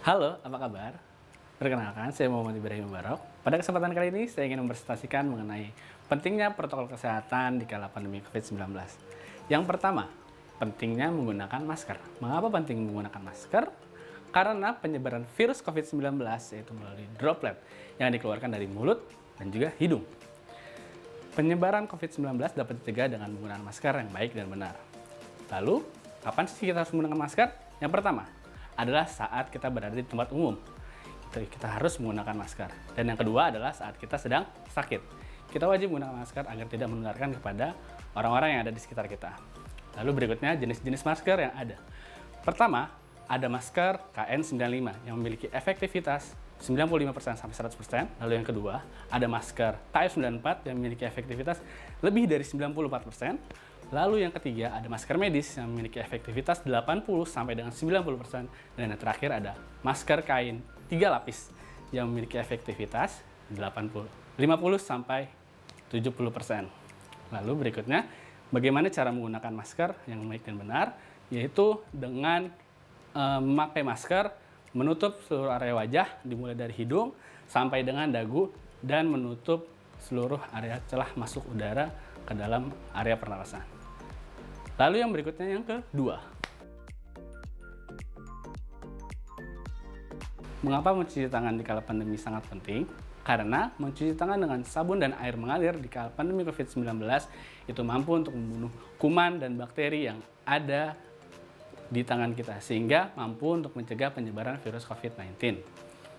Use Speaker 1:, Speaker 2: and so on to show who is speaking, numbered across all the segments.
Speaker 1: Halo, apa kabar? Perkenalkan, saya Muhammad Ibrahim Barok. Pada kesempatan kali ini, saya ingin mempresentasikan mengenai pentingnya protokol kesehatan di kala pandemi COVID-19. Yang pertama, pentingnya menggunakan masker. Mengapa penting menggunakan masker? Karena penyebaran virus COVID-19 yaitu melalui droplet yang dikeluarkan dari mulut dan juga hidung. Penyebaran COVID-19 dapat dicegah dengan menggunakan masker yang baik dan benar. Lalu, kapan sih kita harus menggunakan masker? Yang pertama adalah saat kita berada di tempat umum. Kita harus menggunakan masker. Dan yang kedua adalah saat kita sedang sakit. Kita wajib menggunakan masker agar tidak menularkan kepada orang-orang yang ada di sekitar kita. Lalu berikutnya jenis-jenis masker yang ada. Pertama, ada masker KN95 yang memiliki efektivitas 95% sampai 100%. Lalu yang kedua, ada masker KF94 yang memiliki efektivitas lebih dari 94%. Lalu yang ketiga, ada masker medis yang memiliki efektivitas 80 sampai dengan 90%. Dan yang terakhir ada masker kain 3 lapis yang memiliki efektivitas 50 sampai 70%. Lalu berikutnya, bagaimana cara menggunakan masker yang baik dan benar, yaitu dengan memakai masker menutup seluruh area wajah dimulai dari hidung sampai dengan dagu dan menutup seluruh area celah masuk udara ke dalam area pernapasan. Lalu yang berikutnya yang kedua. Mengapa mencuci tangan di kala pandemi sangat penting? Karena mencuci tangan dengan sabun dan air mengalir di kala pandemi COVID-19 itu mampu untuk membunuh kuman dan bakteri yang ada di tangan kita, sehingga mampu untuk mencegah penyebaran virus COVID-19.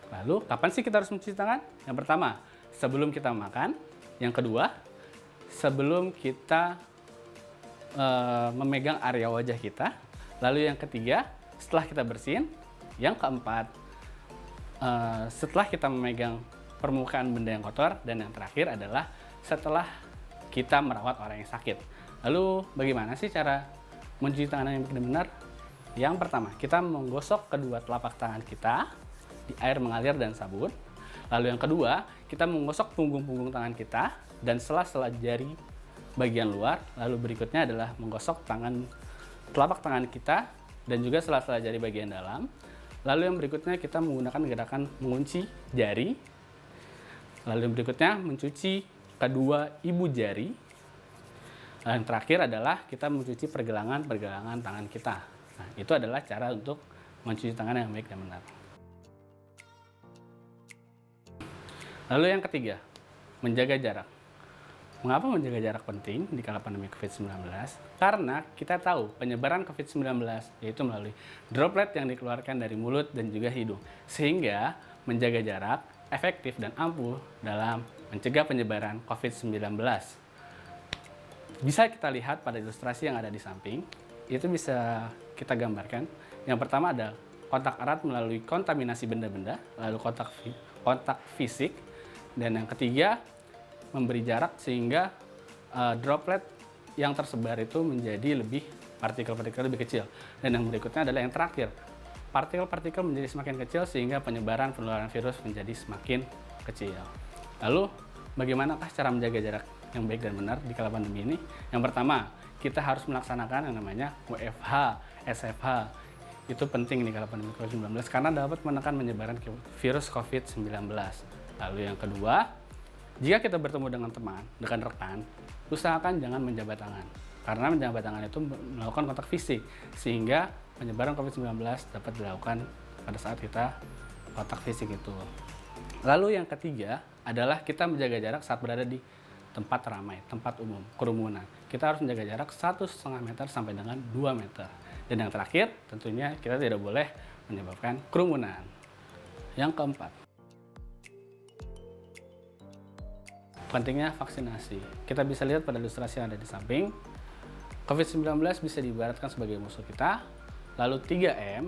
Speaker 1: Lalu, kapan sih kita harus mencuci tangan? Yang pertama, sebelum kita makan. Yang kedua, sebelum kita memegang area wajah kita. Lalu yang ketiga, setelah kita bersin. Yang keempat, setelah kita memegang permukaan benda yang kotor. Dan yang terakhir adalah setelah kita merawat orang yang sakit. Lalu, bagaimana sih cara mencuci tangan yang benar-benar? Yang pertama, kita menggosok kedua telapak tangan kita di air mengalir dan sabun. Lalu yang kedua, kita menggosok punggung-punggung tangan kita dan sela-sela jari bagian luar. Lalu berikutnya adalah menggosok telapak tangan kita dan juga sela-sela jari bagian dalam. Lalu yang berikutnya kita menggunakan gerakan mengunci jari. Lalu yang berikutnya mencuci kedua ibu jari. Lalu yang terakhir adalah kita mencuci pergelangan-pergelangan tangan kita. Nah, itu adalah cara untuk mencuci tangan yang baik dan benar. Lalu yang ketiga, menjaga jarak. Mengapa menjaga jarak penting di kala pandemi COVID-19? Karena kita tahu penyebaran COVID-19 yaitu melalui droplet yang dikeluarkan dari mulut dan juga hidung. Sehingga menjaga jarak efektif dan ampuh dalam mencegah penyebaran COVID-19. Bisa kita lihat pada ilustrasi yang ada di samping. Itu bisa kita gambarkan. Yang pertama ada kontak erat melalui kontaminasi benda-benda, lalu kontak fisik, dan yang ketiga memberi jarak sehingga droplet yang tersebar itu menjadi partikel-partikel lebih kecil. Dan yang berikutnya adalah yang terakhir, partikel-partikel menjadi semakin kecil sehingga penyebaran penularan virus menjadi semakin kecil. Lalu bagaimanakah cara menjaga jarak yang baik dan benar di kala pandemi ini? Yang pertama, kita harus melaksanakan yang namanya WFH, SFH. Itu penting nih kalau pandemi COVID-19 karena dapat menekan penyebaran virus COVID-19. Lalu yang kedua, jika kita bertemu dengan teman, dengan rekan, usahakan jangan menjabat tangan. Karena menjabat tangan itu melakukan kontak fisik, sehingga penyebaran COVID-19 dapat dilakukan pada saat kita kontak fisik itu. Lalu yang ketiga adalah kita menjaga jarak saat berada di tempat ramai, tempat umum, kerumunan. Kita harus menjaga jarak 1,5 meter sampai dengan 2 meter. Dan yang terakhir, tentunya kita tidak boleh menyebabkan kerumunan. Yang keempat, pentingnya vaksinasi. Kita bisa lihat pada ilustrasi yang ada di samping, COVID-19 bisa diibaratkan sebagai musuh kita, lalu 3M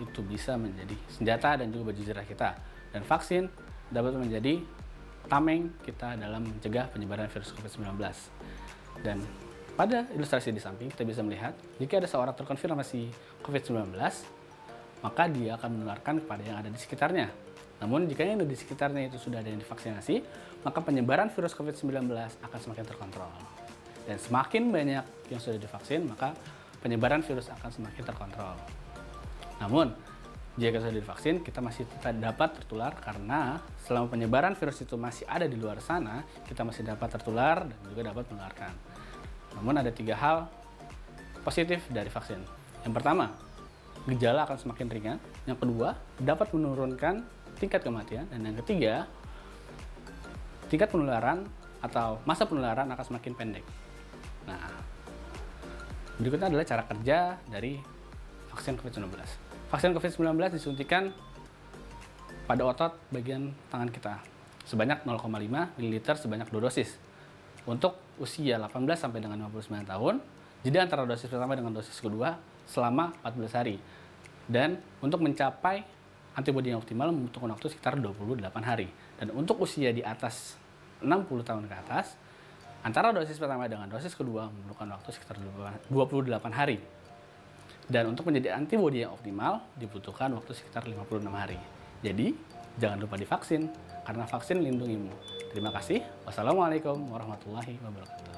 Speaker 1: itu bisa menjadi senjata dan juga baju zirah kita. Dan vaksin dapat menjadi tameng kita dalam mencegah penyebaran virus COVID-19. Dan pada ilustrasi di samping kita bisa melihat jika ada seorang terkonfirmasi COVID-19, maka dia akan menularkan kepada yang ada di sekitarnya. Namun jika yang ada di sekitarnya itu sudah ada yang divaksinasi, maka penyebaran virus COVID-19 akan semakin terkontrol. Dan semakin banyak yang sudah divaksin, maka penyebaran virus akan semakin terkontrol. Namun, Jika sudah divaksin, kita masih tetap dapat tertular karena selama penyebaran virus itu masih ada di luar sana, kita masih dapat tertular dan juga dapat menularkan. Namun ada 3 hal positif dari vaksin. Yang pertama, gejala akan semakin ringan. Yang kedua, dapat menurunkan tingkat kematian. Dan yang ketiga, tingkat penularan atau masa penularan akan semakin pendek. Nah, berikutnya adalah cara kerja dari vaksin COVID-19. Vaksin COVID-19 disuntikan pada otot bagian tangan kita sebanyak 0,5 ml sebanyak 2 dosis untuk usia 18 sampai dengan 59 tahun, jeda antara dosis pertama dengan dosis kedua selama 14 hari. Dan untuk mencapai antibodi yang optimal membutuhkan waktu sekitar 28 hari. Dan untuk usia di atas 60 tahun ke atas, antara dosis pertama dengan dosis kedua membutuhkan waktu sekitar 28 hari. Dan untuk menjadi antibodi yang optimal dibutuhkan waktu sekitar 56 hari. Jadi, jangan lupa divaksin karena vaksin lindungimu. Terima kasih. Wassalamualaikum warahmatullahi wabarakatuh.